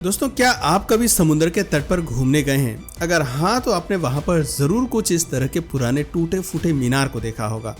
दोस्तों, क्या आप कभी समुद्र के तट पर घूमने गए हैं? अगर हाँ, तो आपने वहां पर जरूर कुछ इस तरह के पुराने टूटे फूटे मीनार को देखा होगा।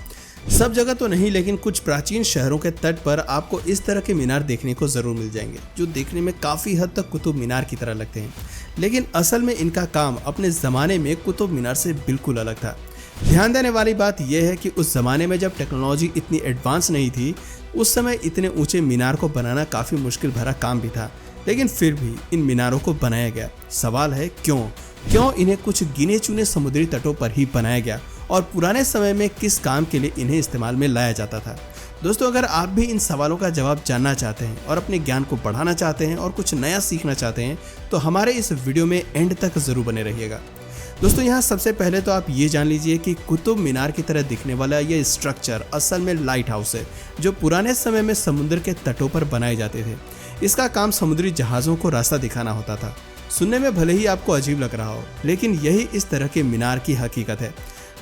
सब जगह तो नहीं, लेकिन कुछ प्राचीन शहरों के तट पर आपको इस तरह के मीनार देखने को जरूर मिल जाएंगे, जो देखने में काफी हद तक कुतुब मीनार की तरह लगते हैं। लेकिन असल में इनका काम अपने जमाने में कुतुब मीनार से बिल्कुल अलग था। ध्यान देने वाली बात यह है कि उस जमाने में जब टेक्नोलॉजी इतनी एडवांस नहीं थी, उस समय इतने ऊंचे मीनार को बनाना काफी मुश्किल भरा काम भी था। लेकिन फिर भी इन मीनारों को बनाया गया। सवाल है क्यों इन्हें कुछ गिने चुने समुद्री तटों पर ही बनाया गया, और पुराने समय में किस काम के लिए इन्हें इस्तेमाल में लाया जाता था। दोस्तों, अगर आप भी इन सवालों का जवाब जानना चाहते हैं और अपने ज्ञान को बढ़ाना चाहते हैं और कुछ नया सीखना चाहते हैं, तो हमारे इस वीडियो में एंड तक जरूर बने रहिएगा। दोस्तों, यहाँ सबसे पहले तो आप ये जान लीजिए कि कुतुब मीनार की तरह दिखने वाला ये स्ट्रक्चर असल में लाइट हाउस है, जो पुराने समय में समुद्र के तटों पर बनाए जाते थे। इसका काम समुद्री जहाज़ों को रास्ता दिखाना होता था। सुनने में भले ही आपको अजीब लग रहा हो, लेकिन यही इस तरह के मीनार की हकीकत है।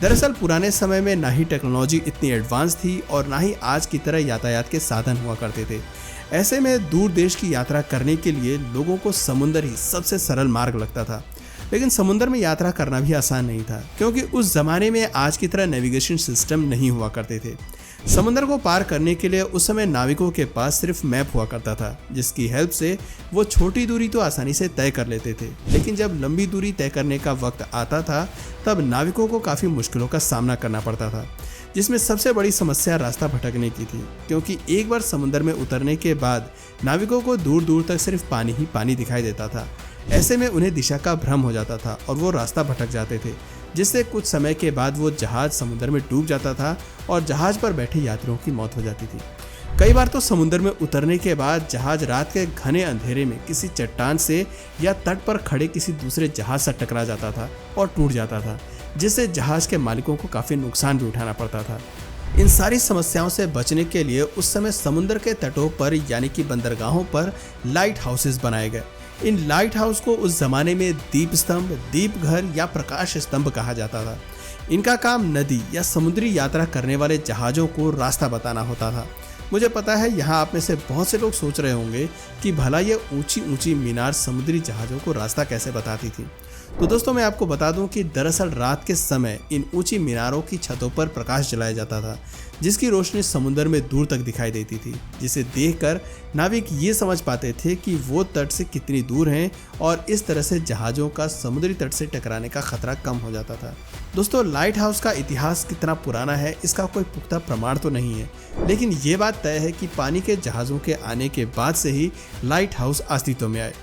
दरअसल पुराने समय में ना ही टेक्नोलॉजी इतनी एडवांस थी और ना ही आज की तरह यातायात के साधन हुआ करते थे। ऐसे में दूर देश की यात्रा करने के लिए लोगों को समुद्र ही सबसे सरल मार्ग लगता था। लेकिन समुद्र में यात्रा करना भी आसान नहीं था, क्योंकि उस जमाने में आज की तरह नेविगेशन सिस्टम नहीं हुआ करते थे। समुद्र को पार करने के लिए उस समय नाविकों के पास सिर्फ मैप हुआ करता था, जिसकी हेल्प से वो छोटी दूरी तो आसानी से तय कर लेते थे। लेकिन जब लंबी दूरी तय करने का वक्त आता था, तब नाविकों को काफ़ी मुश्किलों का सामना करना पड़ता था, जिसमें सबसे बड़ी समस्या रास्ता भटकने की थी। क्योंकि एक बार समुद्र में उतरने के बाद नाविकों को दूर दूर तक सिर्फ पानी ही पानी दिखाई देता था। ऐसे में उन्हें दिशा का भ्रम हो जाता था और वो रास्ता भटक जाते थे, जिससे कुछ समय के बाद वो जहाज समुद्र में डूब जाता था और जहाज पर बैठे यात्रियों की मौत हो जाती थी। कई बार तो समुद्र में उतरने के बाद जहाज रात के घने अंधेरे में किसी चट्टान से या तट पर खड़े किसी दूसरे जहाज से टकरा जाता था और टूट जाता था, जिससे जहाज के मालिकों को काफ़ी नुकसान भी उठाना पड़ता था। इन सारी समस्याओं से बचने के लिए उस समय समुद्र के तटों पर यानी कि बंदरगाहों पर लाइट हाउसेस बनाए गए। इन लाइट हाउस को उस जमाने में दीप स्तंभ, दीप घर या प्रकाश स्तंभ कहा जाता था। इनका काम नदी या समुद्री यात्रा करने वाले जहाज़ों को रास्ता बताना होता था। मुझे पता है यहाँ आप में से बहुत से लोग सोच रहे होंगे कि भला ये ऊंची ऊंची मीनार समुद्री जहाज़ों को रास्ता कैसे बताती थी। तो दोस्तों, मैं आपको बता दूं कि दरअसल रात के समय इन ऊंची मीनारों की छतों पर प्रकाश जलाया जाता था, जिसकी रोशनी समुद्र में दूर तक दिखाई देती थी, जिसे देखकर नाविक ये समझ पाते थे कि वो तट से कितनी दूर हैं, और इस तरह से जहाज़ों का समुद्री तट से टकराने का खतरा कम हो जाता था। दोस्तों, लाइट हाउस का इतिहास कितना पुराना है इसका कोई पुख्ता प्रमाण तो नहीं है, लेकिन ये बात तय है कि पानी के जहाज़ों के आने के बाद से ही लाइट हाउस अस्तित्व में आए।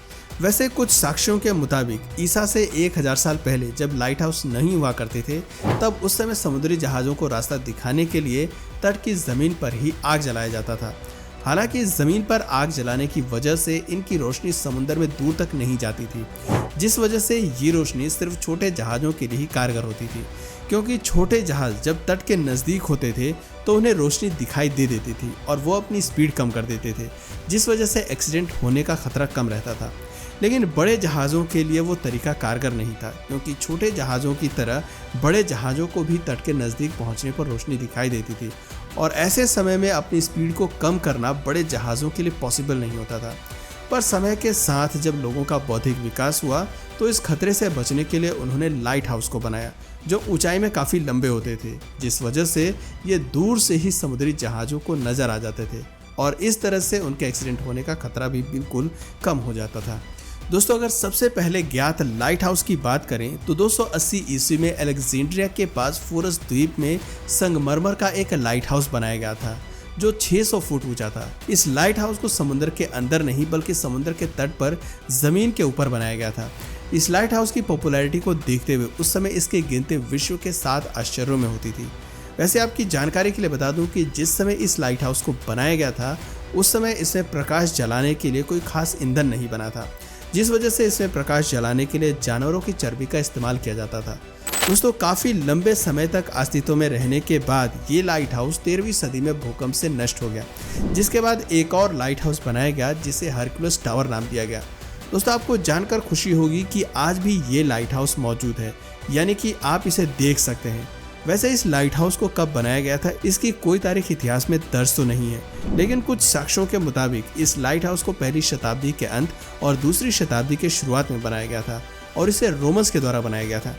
वैसे कुछ साक्ष्यों के मुताबिक ईसा से 1000 साल पहले जब लाइट हाउस नहीं हुआ करते थे, तब उस समय समुद्री जहाज़ों को रास्ता दिखाने के लिए तट की ज़मीन पर ही आग जलाया जाता था। हालांकि ज़मीन पर आग जलाने की वजह से इनकी रोशनी समुद्र में दूर तक नहीं जाती थी, जिस वजह से ये रोशनी सिर्फ छोटे जहाज़ों के लिए ही कारगर होती थी। क्योंकि छोटे जहाज़ जब तट के नज़दीक होते थे तो उन्हें रोशनी दिखाई दे देती थी और वो अपनी स्पीड कम कर देते थे, जिस वजह से एक्सीडेंट होने का खतरा कम रहता था। लेकिन बड़े जहाज़ों के लिए वो तरीका कारगर नहीं था, क्योंकि छोटे जहाज़ों की तरह बड़े जहाज़ों को भी तट के नज़दीक पहुंचने पर रोशनी दिखाई देती थी, और ऐसे समय में अपनी स्पीड को कम करना बड़े जहाज़ों के लिए पॉसिबल नहीं होता था। पर समय के साथ जब लोगों का बौद्धिक विकास हुआ, तो इस खतरे से बचने के लिए उन्होंने लाइट हाउस को बनाया, जो ऊंचाई में काफ़ी लंबे होते थे, जिस वजह से ये दूर से ही समुद्री जहाज़ों को नज़र आ जाते थे, और इस तरह से उनके एक्सीडेंट होने का खतरा भी बिल्कुल कम हो जाता था। दोस्तों, अगर सबसे पहले ज्ञात लाइट हाउस की बात करें तो 280 ईस्वी में अलेक्जेंड्रिया के पास फोरस द्वीप में संगमरमर का एक लाइट हाउस बनाया गया था, जो 600 फुट ऊंचा था। इस लाइट हाउस को समुद्र के अंदर नहीं, बल्कि समुद्र के तट पर जमीन के ऊपर बनाया गया था। इस लाइट हाउस की पॉपुलैरिटी को देखते हुए उस समय इसकी गिनती विश्व के 7 आश्चर्यों में होती थी। वैसे आपकी जानकारी के लिए बता दूं कि जिस समय इस लाइट हाउस को बनाया गया था, उस समय इसमें प्रकाश जलाने के लिए कोई खास ईंधन नहीं बना था, जिस वजह से इसमें प्रकाश जलाने के लिए जानवरों की चर्बी का इस्तेमाल किया जाता था। दोस्तों, काफ़ी लंबे समय तक अस्तित्व में रहने के बाद ये लाइट हाउस 13वीं सदी में भूकंप से नष्ट हो गया, जिसके बाद एक और लाइट हाउस बनाया गया, जिसे हरक्यूलिस टावर नाम दिया गया। दोस्तों, आपको जानकर खुशी होगी कि आज भी ये लाइट हाउस मौजूद है, यानी कि आप इसे देख सकते हैं। वैसे इस लाइट हाउस को कब बनाया गया था इसकी कोई तारीख इतिहास में दर्ज तो नहीं है, लेकिन कुछ साक्ष्यों के मुताबिक इस लाइट हाउस को पहली शताब्दी के अंत और दूसरी शताब्दी के शुरुआत में बनाया गया था और इसे रोमन्स के द्वारा बनाया गया था।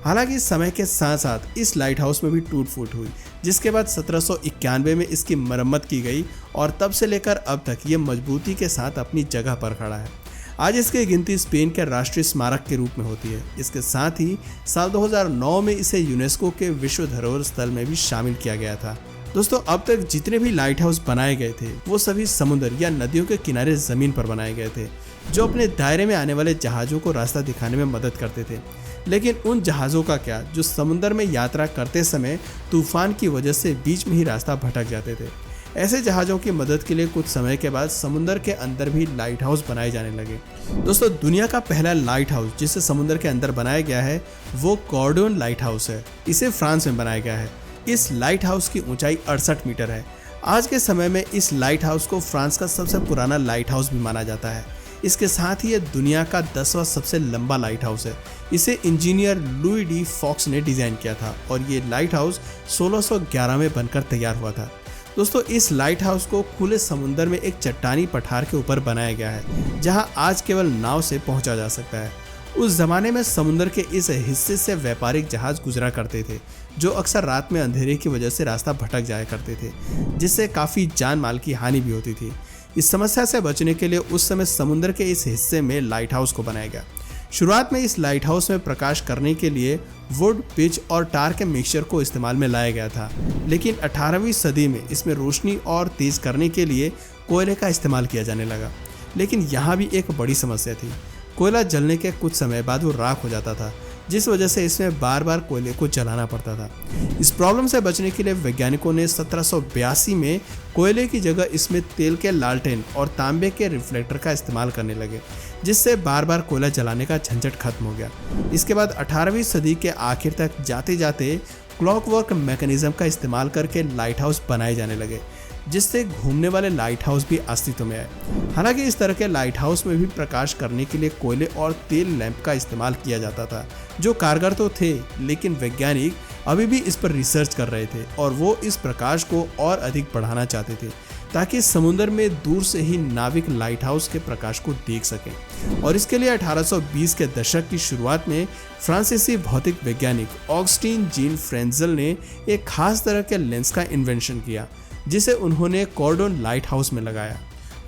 हालांकि समय के साथ साथ इस लाइट हाउस में भी टूट फूट हुई, जिसके बाद 1791 में इसकी मरम्मत की गई और तब से लेकर अब तक ये मजबूती के साथ अपनी जगह पर खड़ा है। आज इसकी गिनती स्पेन के राष्ट्रीय स्मारक के रूप में होती है। इसके साथ ही साल 2009 में इसे यूनेस्को के विश्व धरोहर स्थल में भी शामिल किया गया था। दोस्तों, अब तक जितने भी लाइट हाउस बनाए गए थे वो सभी समुद्र या नदियों के किनारे जमीन पर बनाए गए थे, जो अपने दायरे में आने वाले जहाजों को रास्ता दिखाने में मदद करते थे। लेकिन उन जहाज़ों का क्या जो समुद्र में यात्रा करते समय तूफान की वजह से बीच में ही रास्ता भटक जाते थे। ऐसे जहाज़ों की मदद के लिए कुछ समय के बाद समुद्र के अंदर भी लाइट हाउस बनाए जाने लगे। दोस्तों, दुनिया का पहला लाइट हाउस जिसे समुद्र के अंदर बनाया गया है वो कॉर्डोन लाइट हाउस है। इसे फ्रांस में बनाया गया है। इस लाइट हाउस की ऊंचाई 68 मीटर है। आज के समय में इस लाइट हाउस को फ्रांस का सबसे पुराना लाइट हाउस भी माना जाता है। इसके साथ ही ये दुनिया का 10वां सबसे लंबा लाइट हाउस है। इसे इंजीनियर लुई डी फॉक्स ने डिज़ाइन किया था और ये लाइट हाउस 1611 में बनकर तैयार हुआ था। दोस्तों, इस लाइट हाउस को खुले समुद्र में एक चट्टानी पठार के ऊपर बनाया गया है, जहां आज केवल नाव से पहुंचा जा सकता है। उस जमाने में समुद्र के इस हिस्से से व्यापारिक जहाज गुजरा करते थे, जो अक्सर रात में अंधेरे की वजह से रास्ता भटक जाया करते थे, जिससे काफ़ी जान माल की हानि भी होती थी। इस समस्या से बचने के लिए उस समय समुद्र के इस हिस्से में लाइट हाउस को बनाया गया। शुरुआत में इस लाइट हाउस में प्रकाश करने के लिए वुड, पिच और टार के मिक्सचर को इस्तेमाल में लाया गया था, लेकिन 18वीं सदी में इसमें रोशनी और तेज करने के लिए कोयले का इस्तेमाल किया जाने लगा। लेकिन यहाँ भी एक बड़ी समस्या थी। कोयला जलने के कुछ समय बाद वो राख हो जाता था, जिस वजह से इसमें बार बार कोयले को जलाना पड़ता था। इस प्रॉब्लम से बचने के लिए वैज्ञानिकों ने 1782 में कोयले की जगह इसमें तेल के लालटेन और तांबे के रिफ्लेक्टर का इस्तेमाल करने लगे, जिससे बार बार कोयला जलाने का झंझट खत्म हो गया। इसके बाद 18वीं सदी के आखिर तक जाते जाते क्लॉकवर्क मैकेनिज्म का इस्तेमाल करके लाइट हाउस बनाए जाने लगे, जिससे घूमने वाले लाइट हाउस भी अस्तित्व में आए। हालांकि इस तरह के लाइट हाउस में भी प्रकाश करने के लिए कोयले और तेल लैंप का इस्तेमाल किया जाता था, जो कारगर तो थे, लेकिन वैज्ञानिक अभी भी इस पर रिसर्च कर रहे थे और वो इस प्रकाश को और अधिक बढ़ाना चाहते थे, ताकि समुद्र में दूर से ही नाविक लाइट हाउस के प्रकाश को देख सकें। और इसके लिए 1820 के दशक की शुरुआत में फ्रांसीसी भौतिक वैज्ञानिक ऑगस्टीन जीन फ्रेंजल ने एक खास तरह के लेंस का इन्वेंशन किया, जिसे उन्होंने कॉर्डोन लाइट हाउस में लगाया।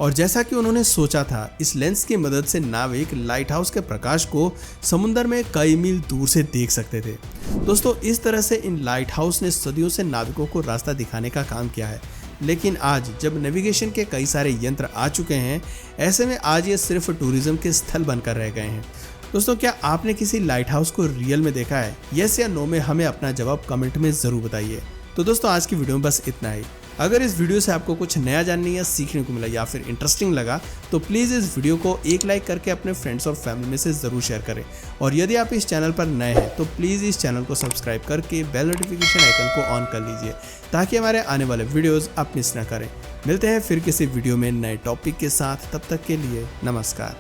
और जैसा कि उन्होंने सोचा था, इस लेंस की मदद से नाविक लाइट हाउस के प्रकाश को समुद्र में कई मील दूर से देख सकते थे। दोस्तों, इस तरह से इन लाइट हाउस ने सदियों से नाविकों को रास्ता दिखाने का काम किया है। लेकिन आज जब नेविगेशन के कई सारे यंत्र आ चुके हैं, ऐसे में आज ये सिर्फ टूरिज्म के स्थल बनकर रह गए हैं। दोस्तों, क्या आपने किसी लाइट हाउस को रियल में देखा है? यस या नो में हमें अपना जवाब कमेंट में ज़रूर बताइए। तो दोस्तों, आज की वीडियो में बस इतना ही। अगर इस वीडियो से आपको कुछ नया जानने या सीखने को मिला या फिर इंटरेस्टिंग लगा, तो प्लीज़ इस वीडियो को एक लाइक करके अपने फ्रेंड्स और फैमिली में से ज़रूर शेयर करें। और यदि आप इस चैनल पर नए हैं तो प्लीज़ इस चैनल को सब्सक्राइब करके बेल नोटिफिकेशन आइकन को ऑन कर लीजिए, ताकि हमारे आने वाले वीडियोज़ आप मिस ना करें। मिलते हैं फिर किसी वीडियो में नए टॉपिक के साथ। तब तक के लिए नमस्कार।